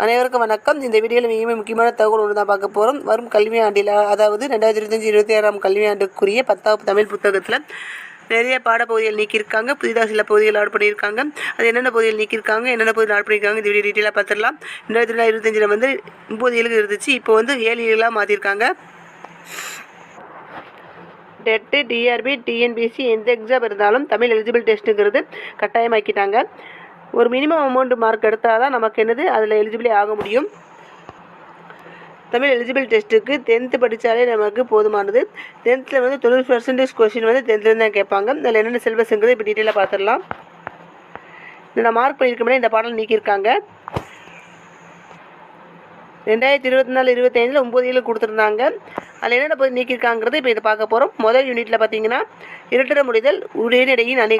அனைவருக்கும் வணக்கம். இந்த வீடியோவில் மிகவும் முக்கியமான தகவல் ஒன்று தான் பார்க்க போகிறோம். வரும் கல்வியாண்டில், அதாவது 2025-26 கல்வியாண்டுக்குரிய 10வது தமிழ் புத்தகத்தில் நிறைய பாடப்பகுதிகள் நீக்கியிருக்காங்க. புதிதாக சில பகுதிகள் ஆட் பண்ணியிருக்காங்க. அது என்னென்ன பகுதிகள் நீக்கியிருக்காங்க, என்னென்ன பகுதியில் ஆட் பண்ணியிருக்காங்க, இந்த வீடியோ டீட்டெயிலாக பார்த்துடலாம். 2025 வந்து 9 இயலுக்கு இருந்துச்சு, இப்போ வந்து 7 இயலாக மாற்றிருக்காங்க. டெட்டு, டிஆர்பி, டிஎன்பிஎஸ்சி எந்த எக்ஸாம் இருந்தாலும் தமிழ் எலிஜிபிள் டெஸ்ட்டுங்கிறது கட்டாயமாக்கிட்டாங்க. ஒரு மினிமம் அமௌண்ட் மார்க் எடுத்தால் தான் நமக்கு என்னது அதில் எலிஜிபிளே ஆக முடியும். தமிழ் எலிஜிபிள் டெஸ்ட்டுக்கு 10th படித்தாலே நமக்கு போதுமானது. 10th வந்து 90% கொஸ்டின் வந்து 10th தான் கேட்பாங்க. அதில் என்னென்ன சிலபஸ்ங்கிறது இப்போ டீட்டெயிலாக பார்த்துடலாம். நான் மார்க் பண்ணியிருக்க முடியாது, இந்த பாடம் நீக்கியிருக்காங்க. 2024-25 9 இயலுக்கு கொடுத்துருந்தாங்க. அதில் என்னென்ன போய் நீக்கியிருக்காங்கிறது இப்போ இதை பார்க்க போகிறோம். முதல் யூனிட்டில் பார்த்தீங்கன்னா இரட்டர முடிதல் உரைநடையின் அணி